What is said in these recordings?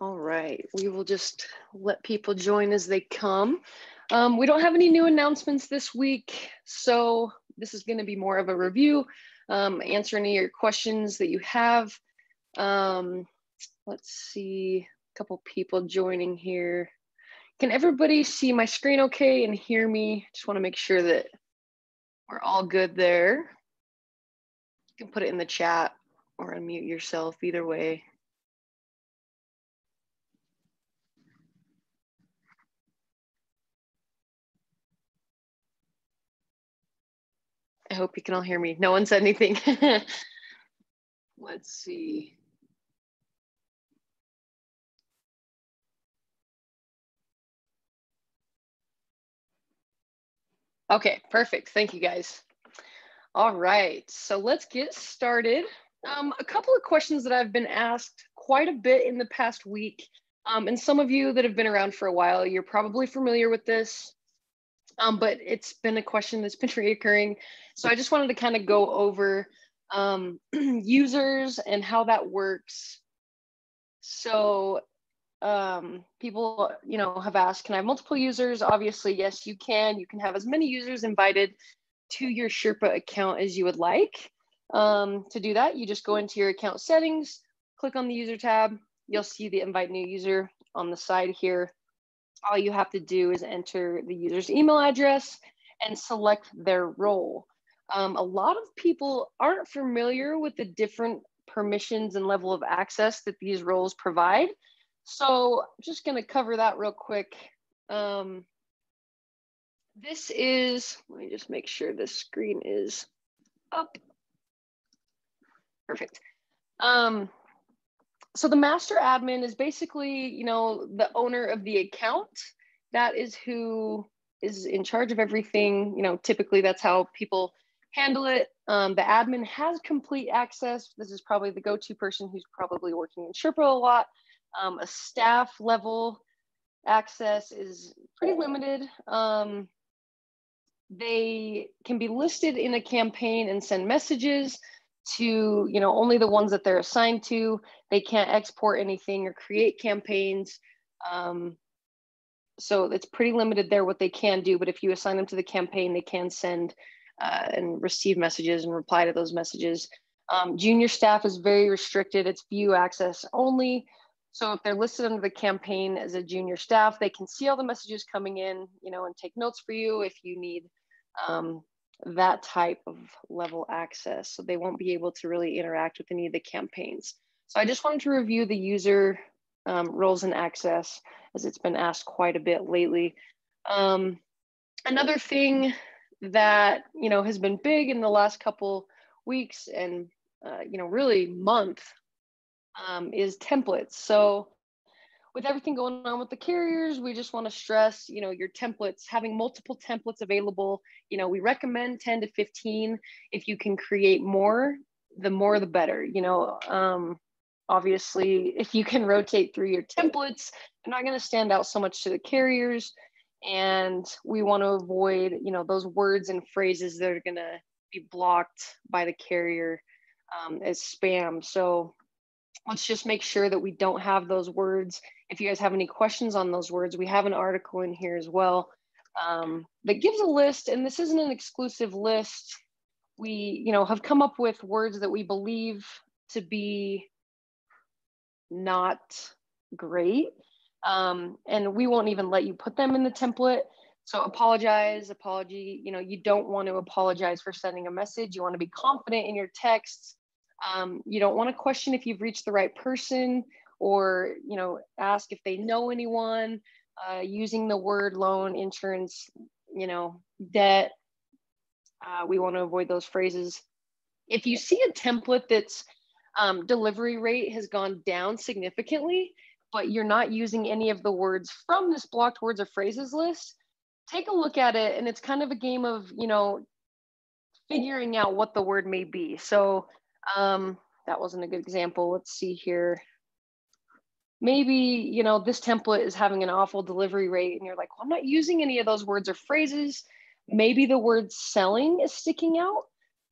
All right, we will just let people join as they come. We don't have any new announcements this week, so this is going to be more of a review, answer any of your questions that you have. Let's see, a couple people joining here. Can everybody see my screen okay and hear me? Just want to make sure that we're all good there. You can put it in the chat or unmute yourself, either way. I hope you can all hear me. No one said anything. Let's see. Okay, perfect. Thank you guys. All right, so let's get started. A couple of questions that I've been asked quite a bit in the past week. And some of you that have been around for a while, you're probably familiar with this. But it's been a question that's been reoccurring. So I just wanted to kind of go over users and how that works. So people, have asked, can I have multiple users? Obviously, yes, you can. You can have as many users invited to your Sherpa account as you would like. To do that, you just go into your account settings, click on the user tab. You'll see the invite new user on the side here. All you have to do is enter the user's email address and select their role. A lot of people aren't familiar with the different permissions and level of access that these roles provide. So I'm just going to cover that real quick. This is, let me just make sure this screen is up. Perfect. So the master admin is basically, the owner of the account. That is who is in charge of everything. Typically that's how people handle it. The admin has complete access. This is probably the go-to person who's probably working in Sherpa a lot. A staff level access is pretty limited. They can be listed in a campaign and send messages to only the ones that they're assigned to. They can't export anything or create campaigns. So it's pretty limited there what they can do, but if you assign them to the campaign, they can send and receive messages and reply to those messages. Junior staff is very restricted. It's view access only. So if they're listed under the campaign as a junior staff, they can see all the messages coming in, and take notes for you if you need that type of level access. So they won't be able to really interact with any of the campaigns. So I just wanted to review the user roles and access, as it's been asked quite a bit lately. Another thing that has been big in the last couple weeks and really month is templates. So with everything going on with the carriers, we just want to stress, your templates, having multiple templates available. We recommend 10 to 15. If you can create more the better. Obviously, if you can rotate through your templates, they're not going to stand out so much to the carriers. And we want to avoid, those words and phrases that are going to be blocked by the carrier as spam. So let's just make sure that we don't have those words. If you guys have any questions on those words, we have an article in here as well that gives a list, and this isn't an exclusive list. We, have come up with words that we believe to be not great, and we won't even let you put them in the template. So apology, you don't want to apologize for sending a message. You want to be confident in your texts. You don't want to question if you've reached the right person, or ask if they know anyone. Using the word loan, insurance, debt. We want to avoid those phrases. If you see a template that's delivery rate has gone down significantly, but you're not using any of the words from this blocked words or phrases list, take a look at it. And it's kind of a game of, figuring out what the word may be. So that wasn't a good example. Let's see here. Maybe, this template is having an awful delivery rate and you're like, well, I'm not using any of those words or phrases. Maybe the word selling is sticking out.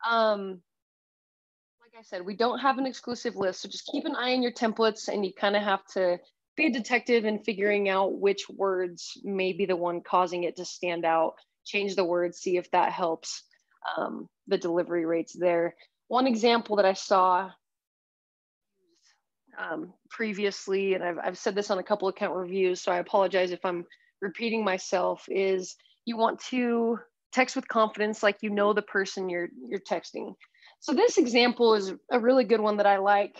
Like I said, we don't have an exclusive list. So just keep an eye on your templates, and you kind of have to be a detective in figuring out which words may be the one causing it to stand out. Change the words, see if that helps the delivery rates there. One example that I saw previously, and I've said this on a couple account reviews, so I apologize if I'm repeating myself, is you want to text with confidence like you know the person you're texting. So this example is a really good one that I like.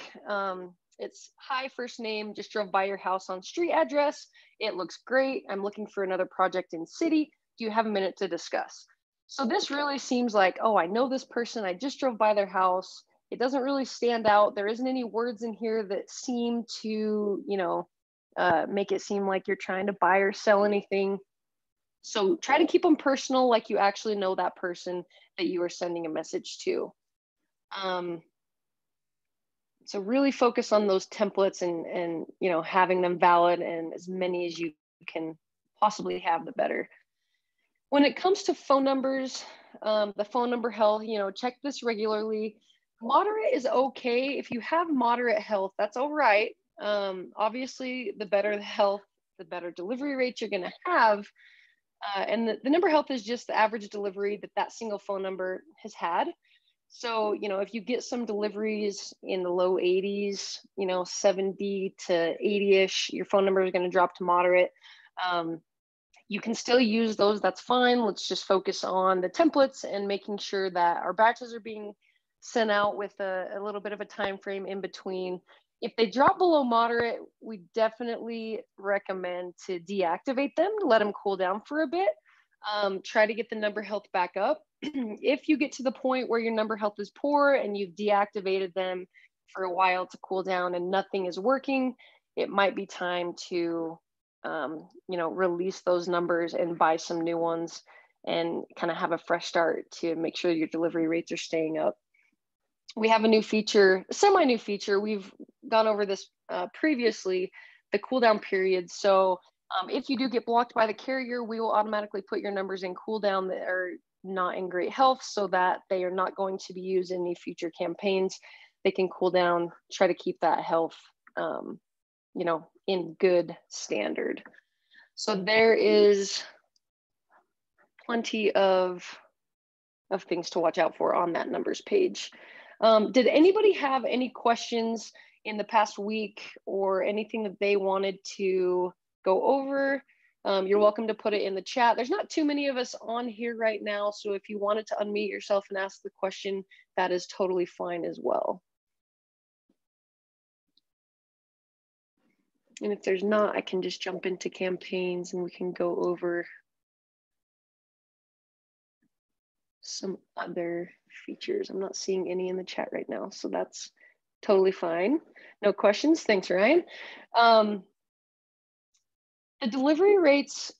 It's, hi, first name, just drove by your house on street address. It looks great. I'm looking for another project in city. Do you have a minute to discuss? So this really seems like, oh, I know this person. I just drove by their house. It doesn't really stand out. There isn't any words in here that seem to, make it seem like you're trying to buy or sell anything. So try to keep them personal, like you actually know that person that you are sending a message to. So really focus on those templates and having them valid, and as many as you can possibly have, the better. When it comes to phone numbers, the phone number health, check this regularly. Moderate is okay. If you have moderate health, that's all right. Obviously, the better the health, the better delivery rate you're going to have. And the number health is just the average delivery that single phone number has had. So, if you get some deliveries in the low 80s, 70 to 80-ish, your phone number is going to drop to moderate. You can still use those, that's fine. Let's just focus on the templates and making sure that our batches are being sent out with a little bit of a time frame in between. If they drop below moderate, we definitely recommend to deactivate them, let them cool down for a bit. Try to get the number health back up. If you get to the point where your number health is poor and you've deactivated them for a while to cool down and nothing is working, it might be time to release those numbers and buy some new ones and kind of have a fresh start to make sure your delivery rates are staying up. We have a new feature, a semi-new feature. We've gone over this previously, the cooldown period. So if you do get blocked by the carrier, we will automatically put your numbers in cooldown that are not in great health so that they are not going to be used in any future campaigns. They can cool down, try to keep that health, in good standard. So there is plenty of things to watch out for on that numbers page. Did anybody have any questions in the past week or anything that they wanted to go over? You're welcome to put it in the chat. There's not too many of us on here right now, so if you wanted to unmute yourself and ask the question, that is totally fine as well. And if there's not, I can just jump into campaigns and we can go over some other features. I'm not seeing any in the chat right now, so that's totally fine. No questions. Thanks, Ryan. The delivery rates,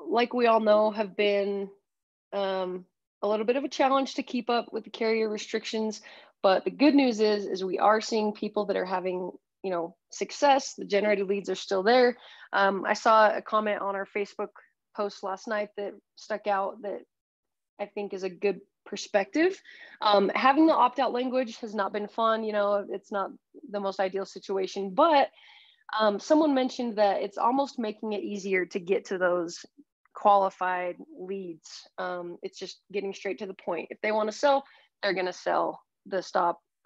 like we all know, have been a little bit of a challenge to keep up with the carrier restrictions. But the good news is we are seeing people that are having success. The generated leads are still there. I saw a comment on our Facebook post last night that stuck out that I think is a good perspective. Having the opt-out language has not been fun. It's not the most ideal situation, but someone mentioned that it's almost making it easier to get to those qualified leads. It's just getting straight to the point. If they want to sell, they're going to sell. The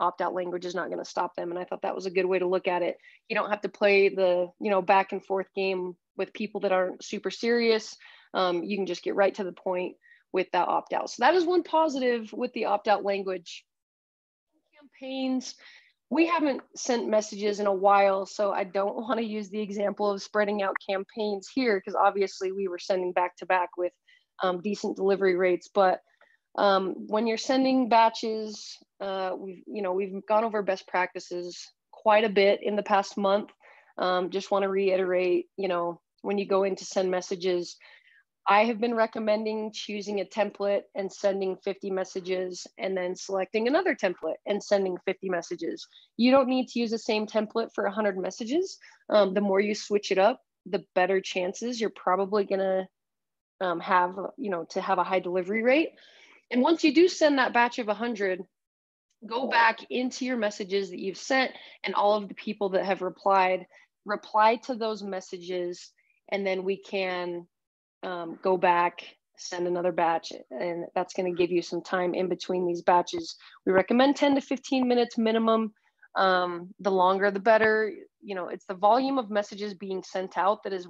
opt-out language is not going to stop them. And I thought that was a good way to look at it. You don't have to play the back and forth game with people that aren't super serious. You can just get right to the point with that opt-out. So that is one positive with the opt-out language. Campaigns, we haven't sent messages in a while, so I don't want to use the example of spreading out campaigns here because obviously we were sending back to back with decent delivery rates. But when you're sending batches, we've gone over best practices quite a bit in the past month. Just want to reiterate, when you go in to send messages, I have been recommending choosing a template and sending 50 messages and then selecting another template and sending 50 messages. You don't need to use the same template for 100 messages. The more you switch it up, the better chances you're probably gonna have, to have a high delivery rate. And once you do send that batch of 100, go back into your messages that you've sent and all of the people that have replied reply to those messages, and then we can go back, send another batch, and that's going to give you some time in between these batches. We recommend 10 to 15 minutes minimum. The longer, the better. You know, it's the volume of messages being sent out that is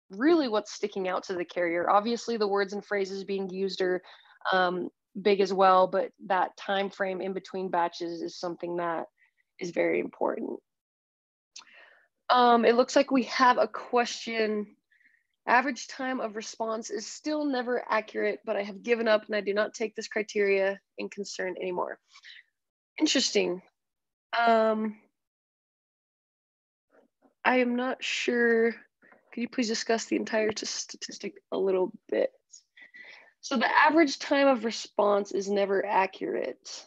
really what's sticking out to the carrier. Obviously, the words and phrases being used are big as well, but that time frame in between batches is something that is very important. It looks like we have a question. Average time of response is still never accurate, but I have given up and I do not take this criteria in concern anymore. Interesting. I am not sure. Could you please discuss the entire statistic a little bit? So the average time of response is never accurate.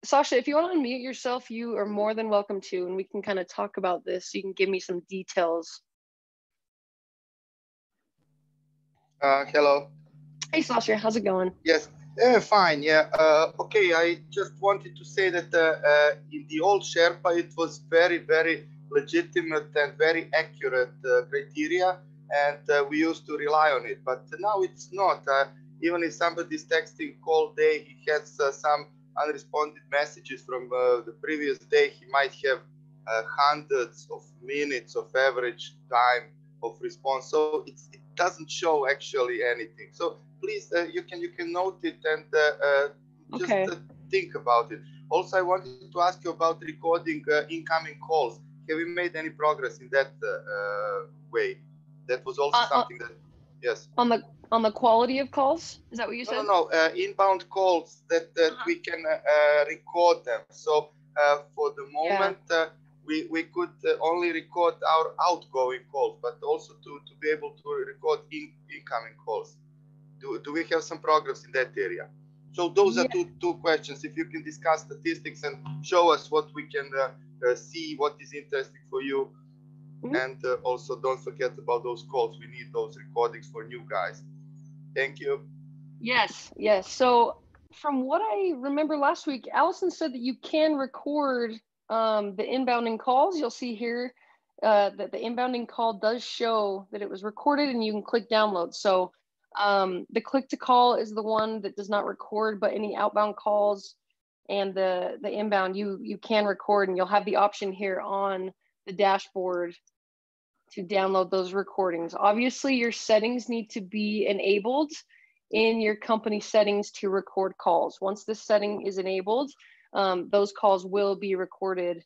Sasha, if you want to unmute yourself, you are more than welcome to, and we can kind of talk about this. You can give me some details. Hello. Hey, Sasha, how's it going? Yes, fine. Yeah. Okay, I just wanted to say that in the old Sherpa, it was very, very legitimate and very accurate criteria, and we used to rely on it. But now it's not. Even if somebody's texting all day, he has some unresponded messages from the previous day, he might have hundreds of minutes of average time of response. So it doesn't show actually anything. So please, you can note it and just think about it. Also, I wanted to ask you about recording incoming calls. Have we made any progress in that way? That was also something that, yes. On the quality of calls? Is that what you said? No. Inbound calls that we can record them. So for the moment, we could only record our outgoing calls, but also to be able to record incoming calls. Do we have some progress in that area? So those are two questions. If you can discuss statistics and show us what we can see, what is interesting for you. And also don't forget about those calls. We need those recordings for new guys. Thank you. Yes. So from what I remember last week, Allison said that you can record the inbounding calls. You'll see here that the inbounding call does show that it was recorded and you can click download. So the click to call is the one that does not record, but any outbound calls and the inbound you can record, and you'll have the option here on the dashboard to download those recordings. Obviously, your settings need to be enabled in your company settings to record calls. Once this setting is enabled, those calls will be recorded,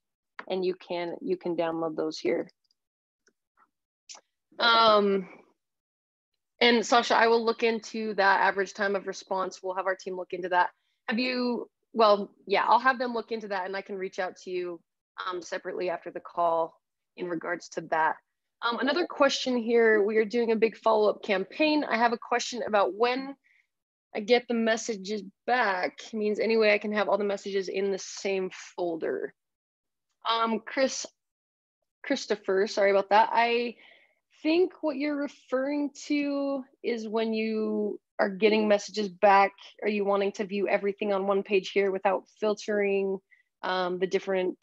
and you can download those here. And Sasha, I will look into that average time of response. We'll have our team look into that. Well, yeah, I'll have them look into that, and I can reach out to you separately after the call in regards to that. Another question here, we are doing a big follow-up campaign. I have a question about when I get the messages back. It means any way I can have all the messages in the same folder. Christopher, sorry about that. I think what you're referring to is when you are getting messages back, are you wanting to view everything on one page here without filtering the different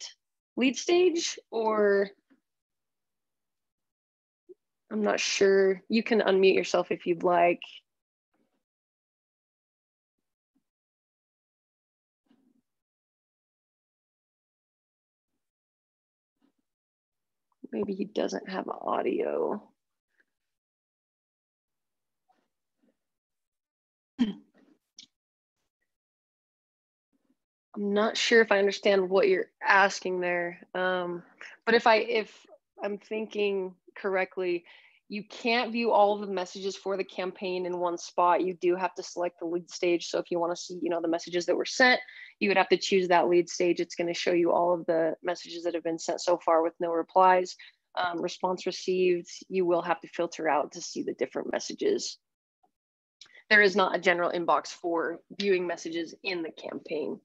lead stage, or? I'm not sure. You can unmute yourself if you'd like. Maybe he doesn't have audio. I'm not sure if I understand what you're asking there. But if I'm thinking correctly, you can't view all of the messages for the campaign in one spot. You do have to select the lead stage. So if you want to see, the messages that were sent, you would have to choose that lead stage. It's going to show you all of the messages that have been sent so far with no replies. Response received, you will have to filter out to see the different messages. There is not a general inbox for viewing messages in the campaign.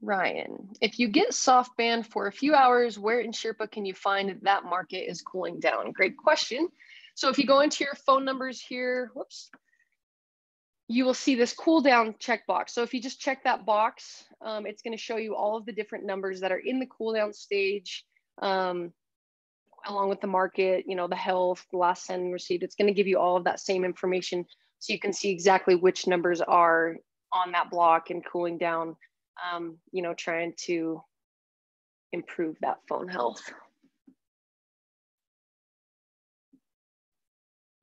Ryan, if you get soft banned for a few hours, where in Sherpa can you find that market is cooling down? Great question. So if you go into your phone numbers here, whoops, you will see this cooldown checkbox. So if you just check that box, it's going to show you all of the different numbers that are in the cooldown stage, along with the market, you know, the health, the last send and received. It's going to give you all of that same information, so you can see exactly which numbers are on that block and cooling down, you know, trying to improve that phone health.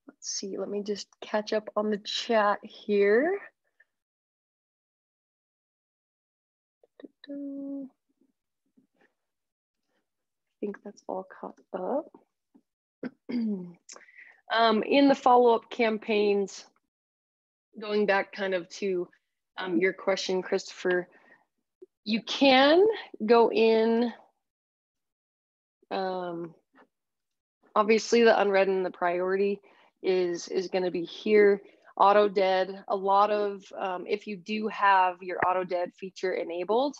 Let's see, let me just catch up on the chat here. I think that's all caught up. In the follow-up campaigns, going back kind of to your question, Christopher, you can go in, obviously the unread and the priority is going to be here. Auto dead, a lot of, if you do have your auto dead feature enabled,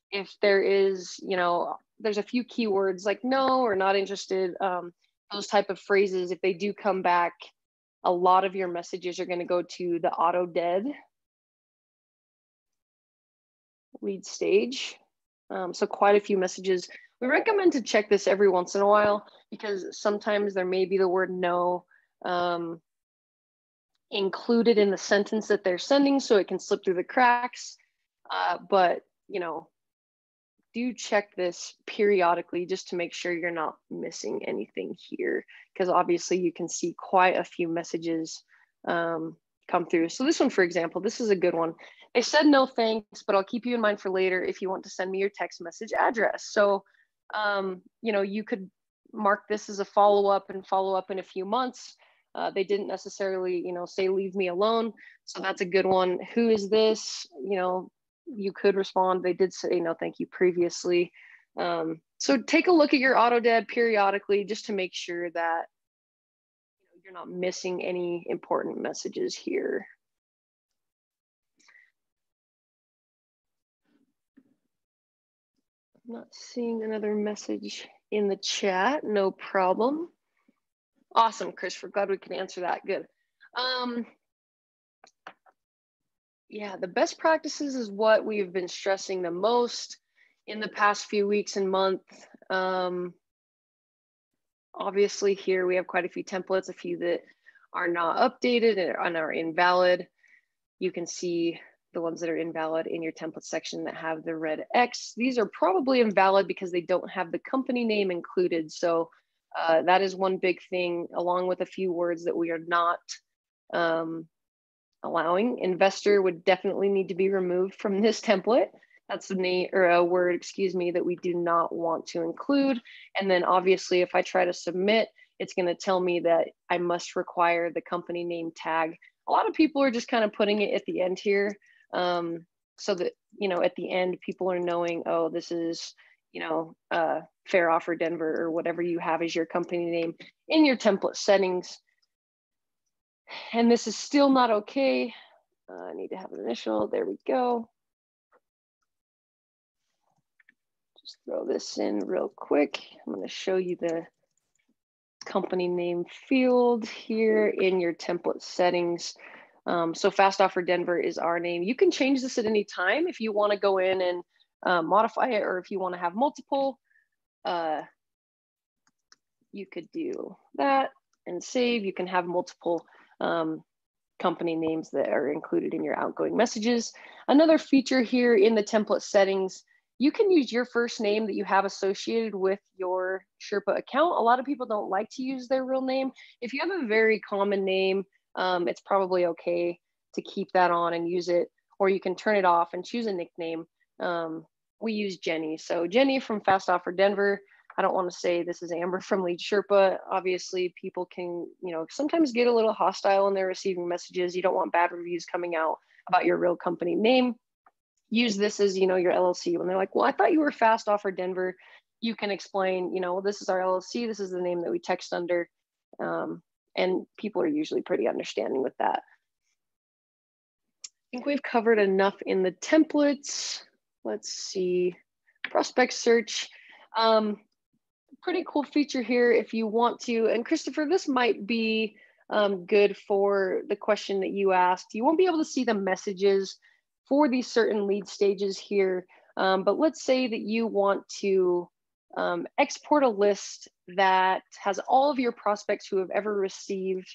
if there is, you know, there's a few keywords like no or not interested, those type of phrases, if they do come back, a lot of your messages are going to go to the auto dead lead stage. So quite a few messages. We recommend to check this every once in a while, because sometimes there may be the word no included in the sentence that they're sending, so it can slip through the cracks. But, you know, do check this periodically just to make sure you're not missing anything here, because obviously you can see quite a few messages come through. So this one, for example, this is a good one. They said no thanks, but I'll keep you in mind for later if you want to send me your text message address. So, you know, you could mark this as a follow-up and follow up in a few months. They didn't necessarily, you know, say leave me alone. So that's a good one. Who is this? You know, you could respond. They did say no thank you previously. So take a look at your auto dead periodically just to make sure that, you know, you're not missing any important messages here. I'm not seeing another message in the chat. No problem. Awesome, Chris. We're glad we can answer that. Good. Yeah, the best practices is what we've been stressing the most in the past few weeks and months. Obviously here we have quite a few templates, a few that are not updated and are invalid. You can see the ones that are invalid in your template section that have the red X. These are probably invalid because they don't have the company name included. So that is one big thing, along with a few words that we are not allowing. Investor would definitely need to be removed from this template. That's the name or a word, excuse me, that we do not want to include. And then obviously if I try to submit, it's going to tell me that I must require the company name tag. A lot of people are just kind of putting it at the end here, so that, you know, at the end people are knowing, oh, this is, you know, Fair Offer Denver or whatever you have as your company name in your template settings. And this is still not okay. I need to have an initial. There we go. Just throw this in real quick. I'm going to show you the company name field here in your template settings. So Fast Offer Denver is our name. You can change this at any time if you want to go in and modify it, or if you want to have multiple, you could do that and save. You can have multiple company names that are included in your outgoing messages. Another feature here in the template settings, you can use your first name that you have associated with your Sherpa account. A lot of people don't like to use their real name. If you have a very common name, it's probably okay to keep that on and use it, or you can turn it off and choose a nickname. We use Jenny. So Jenny from Fast Offer Denver. I don't want to say this is Amber from LeadSherpa. Obviously, people can, you know, sometimes get a little hostile when they're receiving messages. You don't want bad reviews coming out about your real company name. Use this as, you know, your LLC. When they're like, well, I thought you were Fast Offer Denver, you can explain, you know, well, this is our LLC. This is the name that we text under. And people are usually pretty understanding with that. I think we've covered enough in the templates. Let's see, prospect search. Pretty cool feature here if you want to, and Christopher, this might be good for the question that you asked. You won't be able to see the messages for these certain lead stages here, but let's say that you want to export a list that has all of your prospects who have ever received,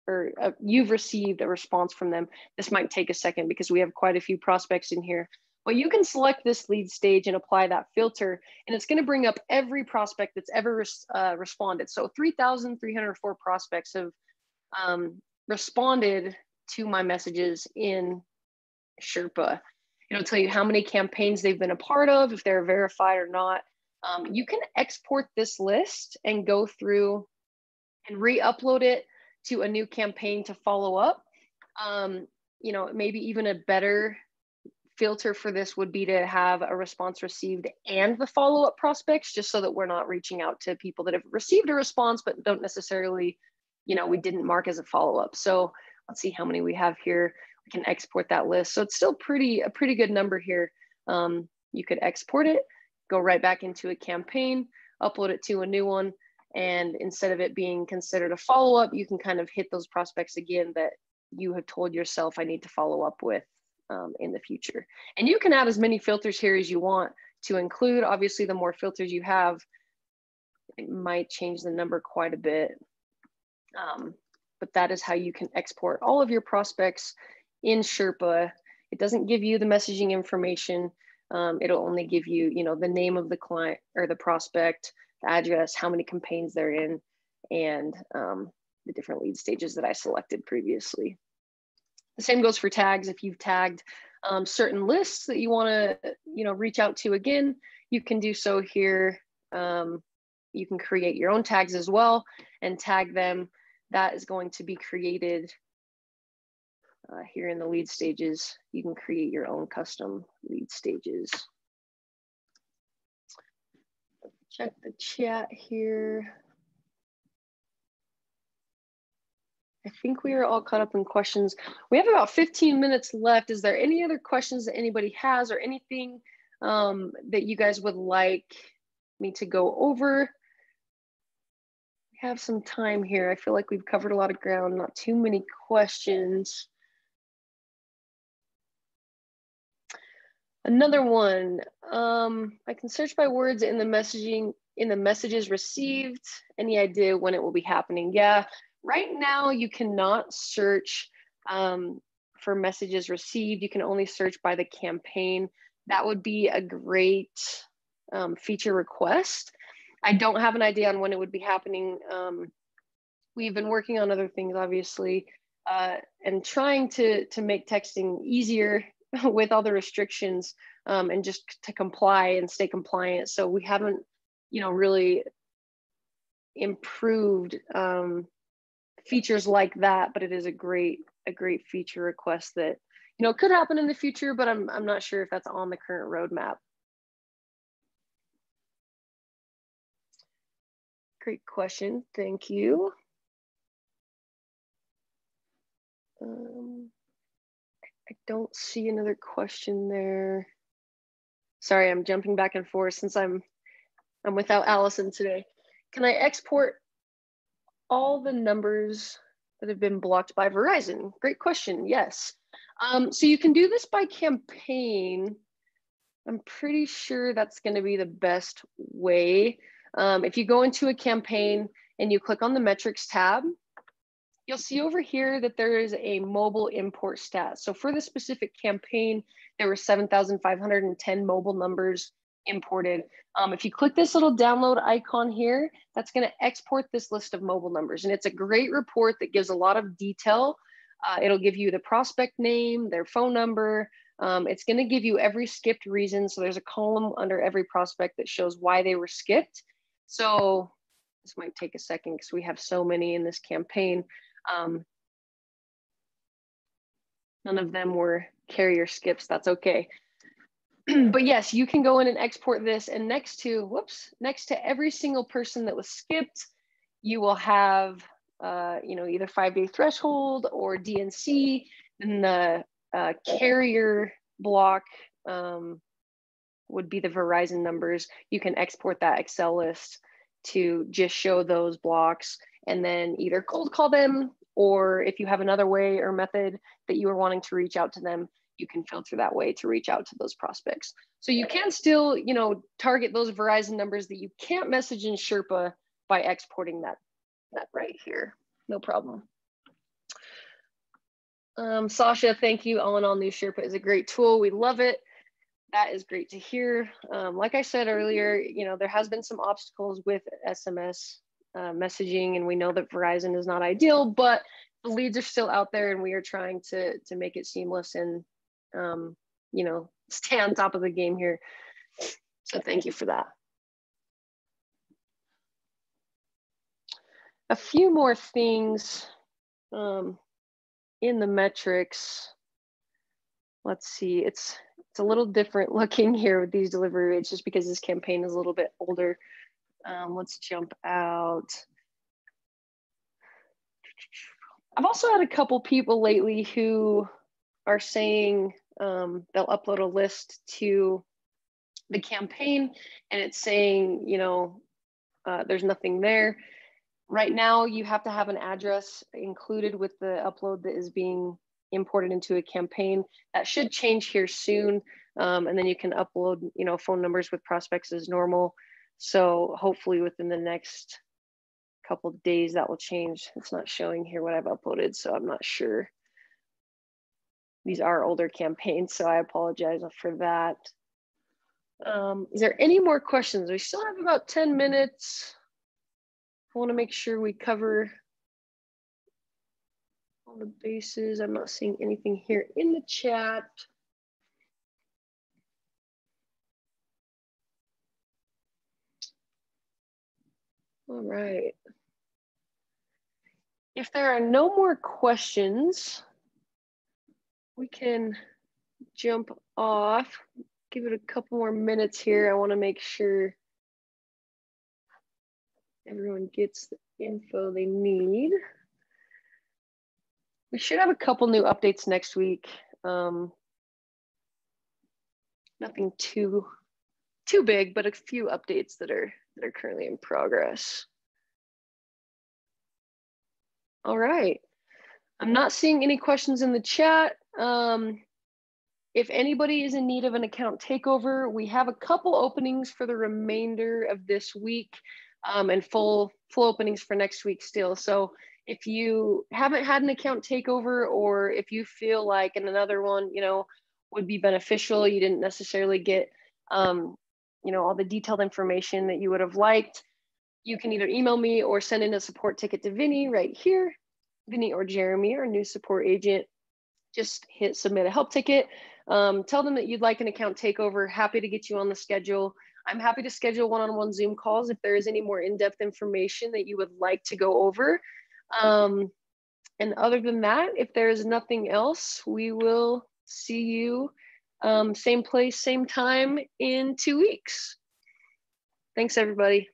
or you've received a response from them. This might take a second because we have quite a few prospects in here. But you can select this lead stage and apply that filter, and it's going to bring up every prospect that's ever responded. So 3,304 prospects have responded to my messages in Sherpa. It'll tell you how many campaigns they've been a part of, if they're verified or not. You can export this list and go through and re-upload it to a new campaign to follow up. You know, maybe even a better filter for this would be to have a response received and the follow-up prospects, just so that we're not reaching out to people that have received a response but don't necessarily, you know, we didn't mark as a follow-up. So let's see how many we have here. We can export that list. So it's still a pretty good number here. You could export it, go right back into a campaign, upload it to a new one, and instead of it being considered a follow-up, you can kind of hit those prospects again that you have told yourself I need to follow up with in the future. And you can add as many filters here as you want to include. Obviously, the more filters you have, it might change the number quite a bit. But that is how you can export all of your prospects in Sherpa. It doesn't give you the messaging information. It'll only give you, you know, the name of the client or the prospect, the address, how many campaigns they're in, and the different lead stages that I selected previously. The same goes for tags. If you've tagged certain lists that you want to, you know, reach out to again, you can do so here. You can create your own tags as well and tag them. That is going to be created here in the lead stages. You can create your own custom lead stages. Check the chat here. I think we are all caught up in questions. We have about 15 minutes left. Is there any other questions that anybody has, or anything that you guys would like me to go over? We have some time here. I feel like we've covered a lot of ground, not too many questions. Another one, I can search by words in the messages received. Any idea when it will be happening? Yeah. Right now, you cannot search for messages received. You can only search by the campaign. That would be a great feature request. I don't have an idea on when it would be happening. We've been working on other things, obviously, and trying to make texting easier with all the restrictions and just to comply and stay compliant. So we haven't, you know, really improved features like that, but it is a great feature request that, you know, could happen in the future, but I'm not sure if that's on the current roadmap. Great question, thank you. I don't see another question there. Sorry, I'm jumping back and forth since I'm without Allison today. Can I export all the numbers that have been blocked by Verizon? Great question, yes. So you can do this by campaign. I'm pretty sure that's gonna be the best way. If you go into a campaign and you click on the metrics tab, you'll see over here that there is a mobile import stat. So for this specific campaign, there were 7,510 mobile numbers imported. If you click this little download icon here, that's going to export this list of mobile numbers. And it's a great report that gives a lot of detail. It'll give you the prospect name, their phone number. It's going to give you every skipped reason. So there's a column under every prospect that shows why they were skipped. So this might take a second because we have so many in this campaign. None of them were carrier skips. That's okay. But yes, you can go in and export this, and next to every single person that was skipped, you will have you know, either 5-day threshold or DNC. And the carrier block would be the Verizon numbers. You can export that Excel list to just show those blocks, and then either cold call them or if you have another way or method that you are wanting to reach out to them, you can filter that way to reach out to those prospects. So you can still, you know, target those Verizon numbers that you can't message in Sherpa by exporting that right here. No problem. Sasha, thank you. All in all, New Sherpa is a great tool. We love it. That is great to hear. Like I said earlier, you know, there has been some obstacles with SMS messaging, and we know that Verizon is not ideal, but the leads are still out there, and we are trying to make it seamless and, you know, stay on top of the game here. So thank you for that. A few more things in the metrics. Let's see, it's a little different looking here with these delivery rates just because this campaign is a little bit older. Let's jump out. I've also had a couple people lately who are saying they'll upload a list to the campaign and it's saying, you know, there's nothing there. Right now, you have to have an address included with the upload that is being imported into a campaign. That should change here soon. And then you can upload, you know, phone numbers with prospects as normal. So hopefully within the next couple of days that will change. It's not showing here what I've uploaded, so I'm not sure. These are older campaigns, so I apologize for that. Is there any more questions? We still have about 10 minutes. I want to make sure we cover all the bases. I'm not seeing anything here in the chat. All right. If there are no more questions, we can jump off. Give it a couple more minutes here. I want to make sure everyone gets the info they need. We should have a couple new updates next week. Nothing too big, but a few updates that are currently in progress. All right. I'm not seeing any questions in the chat. If anybody is in need of an account takeover, we have a couple openings for the remainder of this week and full openings for next week still. So if you haven't had an account takeover, or if you feel like another one, you know, would be beneficial, you didn't necessarily get, you know, all the detailed information that you would have liked, you can either email me or send in a support ticket to Vinny right here. Vinny or Jeremy, our new support agent. Just hit submit a help ticket. Tell them that you'd like an account takeover. Happy to get you on the schedule. I'm happy to schedule one-on-one Zoom calls if there is any more in-depth information that you would like to go over. And other than that, if there is nothing else, we will see you same place, same time in 2 weeks. Thanks, everybody.